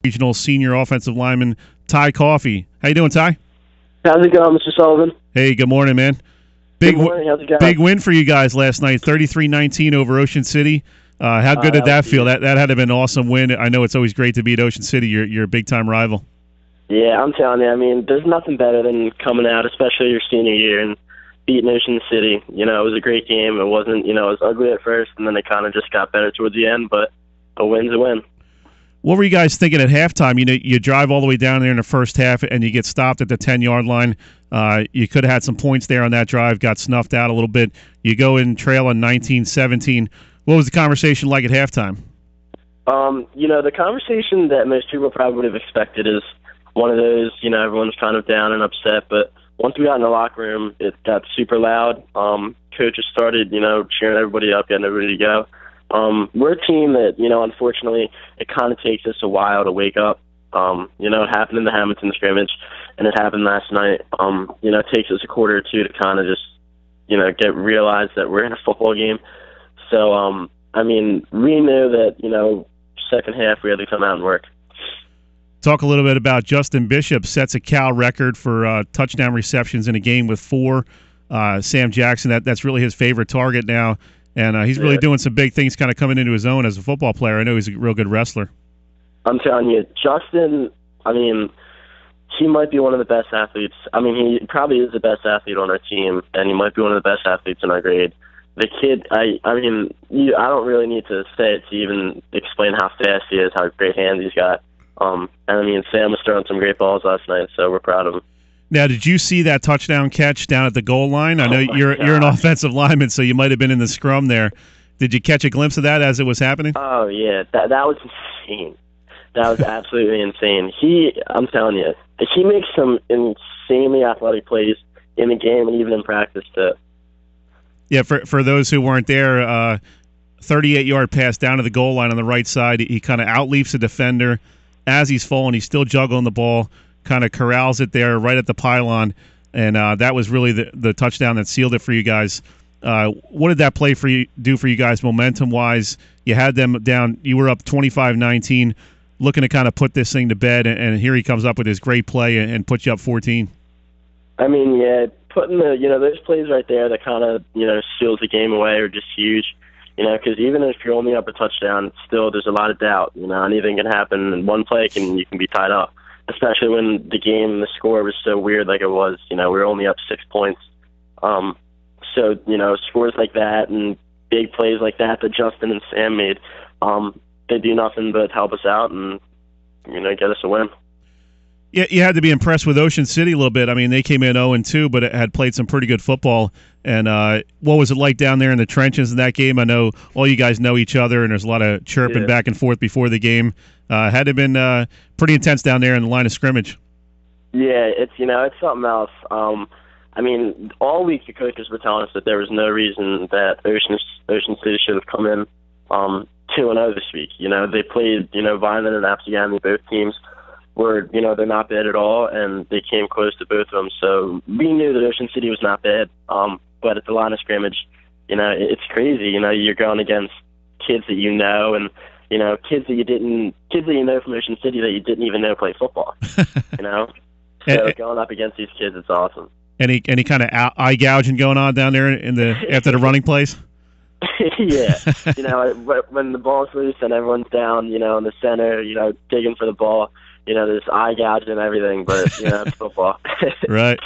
Regional Senior Offensive Lineman Ty Coffey. How you doing, Ty? How's it going, Mr. Sullivan? Hey, good morning, man. Good morning. How's it going? Big win for you guys last night, 33-19 over Ocean City. How good did that feel? That had to have been an awesome win. I know it's always great to beat Ocean City, your a big-time rival. Yeah, I'm telling you, I mean, there's nothing better than coming out, especially your senior year, and beating Ocean City. You know, it was a great game. It wasn't, it was ugly at first, and then it kind of just got better towards the end, but a win's a win. What were you guys thinking at halftime? You drive all the way down there in the first half, and you get stopped at the 10-yard line. You could have had some points there on that drive, got snuffed out a little bit. You go in trail on 19-17. What was the conversation like at halftime? The conversation that most people probably would have expected is one of those, everyone's kind of down and upset, but once we got in the locker room, it got super loud. Coaches started, cheering everybody up, getting everybody to go. We're a team that, unfortunately, it kind of takes us a while to wake up. It happened in the Hamilton scrimmage, and it happened last night. It takes us a quarter or two to kind of just, realize that we're in a football game. So, we knew that, second half we had to come out and work. Talk a little bit about Justin Bishop sets a Cal record for touchdown receptions in a game with 4. Sam Jackson, that's really his favorite target now. And he's really doing some big things, kind of coming into his own as a football player. I know he's a real good wrestler. I'm telling you, Justin, he might be one of the best athletes. He probably is the best athlete on our team, and he might be one of the best athletes in our grade. The kid, I don't really need to say it to even explain how fast he is, how great hands he's got. Sam was throwing some great balls last night, so we're proud of him. Now, did you see that touchdown catch down at the goal line? I know you're an offensive lineman, so you might have been in the scrum there. Did you catch a glimpse of that as it was happening? Oh, yeah. That was insane. That was absolutely insane. I'm telling you, he makes some insanely athletic plays in the game and even in practice, too. Yeah, for those who weren't there, 38-yard pass down to the goal line on the right side. He kind of outleaps the defender. As he's falling, he's still juggling the ball, kind of corrals it there right at the pylon, and that was really the touchdown that sealed it for you guys. What did that play do for you guys momentum-wise? You had them down. You were up 25-19, looking to kind of put this thing to bed, and here he comes up with his great play and puts you up 14. Putting those plays right there that kind of, seals the game away are just huge. Because even if you're only up a touchdown, still there's a lot of doubt. Anything can happen, and one play you can be tied up. Especially when the score was so weird like it was. We were only up 6 points. Scores like that and big plays like that Justin and Sam made, they do nothing but help us out and, get us a win. Yeah, you had to be impressed with Ocean City a little bit. They came in 0-2, but it had played some pretty good football. And what was it like down there in the trenches in that game? I know all you guys know each other, and there's a lot of chirping back and forth before the game. Had to have been pretty intense down there in the line of scrimmage. Yeah, it's something else. All week the coaches were telling us that there was no reason that Ocean City should have come in 2-0 this week. They played Vineland and Absegami, both teams were they're not bad at all, and they came close to both of them. So we knew that Ocean City was not bad, but at the line of scrimmage, it's crazy. You're going against kids that you know, and kids that you know from Ocean City that you didn't even know play football. So going up against these kids, it's awesome. Any kind of eye gouging going on down there after the running plays? Yeah, when the ball's loose and everyone's down, in the center, digging for the ball, there's eye gouging and everything, but it's football. Right.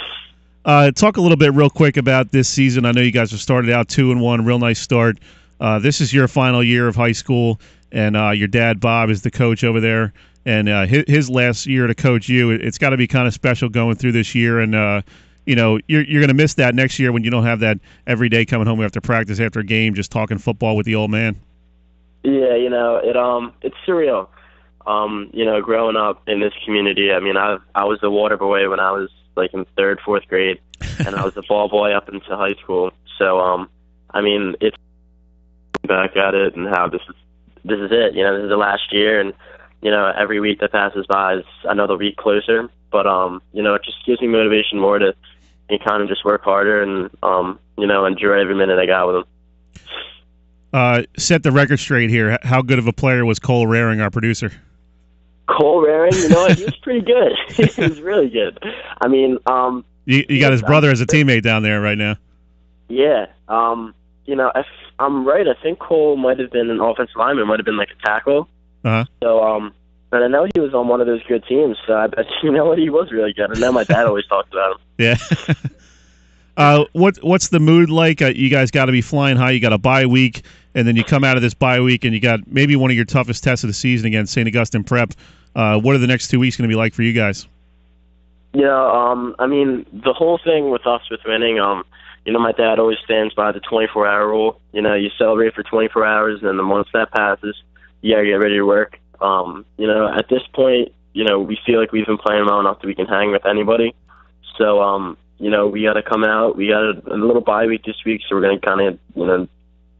Talk a little bit real quick about this season. I know you guys have started out 2-1, real nice start. This is your final year of high school, and your dad Bob is the coach over there, and his last year to coach you. It's got to be kind of special going through this year, and you're going to miss that next year when you don't have that every day coming home after practice, after a game, just talking football with the old man. Yeah, it's surreal. Growing up in this community, I was the water boy when I was like in 3rd, 4th grade, and I was the ball boy up into high school. So, it's back at it and how this is it. This is the last year, and every week that passes by is another week closer. But it just gives me motivation more to kind of just work harder and enjoy every minute I got with them. Set the record straight here. How good of a player was Cole Raring, our producer? Cole Raring, you know what? He was pretty good. He was really good. I mean, you got his brother as a teammate down there right now. Yeah. You know, if I'm right, I think Cole might have been an offensive lineman, might have been like a tackle. Uh-huh. So, and I know he was on one of those good teams, so I bet you know what, he was really good. And then my dad always talked about him. Yeah. What's the mood like? You guys got to be flying high. You got a bye week, and then you come out of this bye week, and you got maybe one of your toughest tests of the season against St. Augustine Prep. What are the next 2 weeks going to be like for you guys? Yeah, I mean, the whole thing with us with winning, you know, my dad always stands by the 24-hour rule. You know, you celebrate for 24 hours, and then once that passes, you gotta get ready to work. You know, at this point, you know, we feel like we've been playing well enough that we can hang with anybody. So, you know, we got to come out. We got a little bye week this week, so we're going to kind of, you know,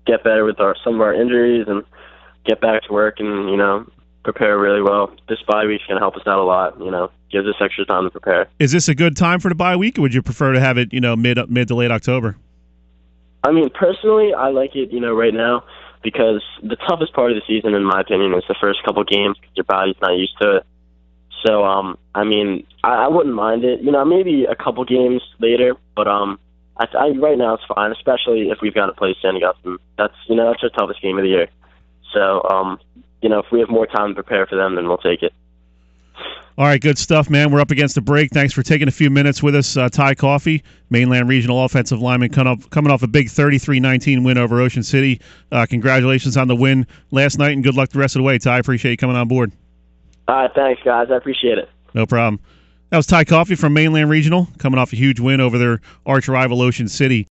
get better with some of our injuries and get back to work and, you know, prepare really well. This bye week's going to help us out a lot, you know, gives us extra time to prepare. Is this a good time for the bye week, or would you prefer to have it, you know, mid to late October? I mean, personally, I like it, you know, right now because the toughest part of the season, in my opinion, is the first couple games because your body's not used to it. So, I mean, I wouldn't mind it. You know, maybe a couple games later, but right now it's fine, especially if we've got to play St. Augustine. That's, you know, that's our toughest game of the year. So, you know, if we have more time to prepare for them, then we'll take it. All right, good stuff, man. We're up against the break. Thanks for taking a few minutes with us. Ty Coffey, Mainland Regional Offensive Lineman, coming off a big 33-19 win over Ocean City. Congratulations on the win last night, and good luck the rest of the way, Ty. Appreciate you coming on board. All right, thanks, guys. I appreciate it. No problem. That was Ty Coffey from Mainland Regional, coming off a huge win over their arch rival Ocean City.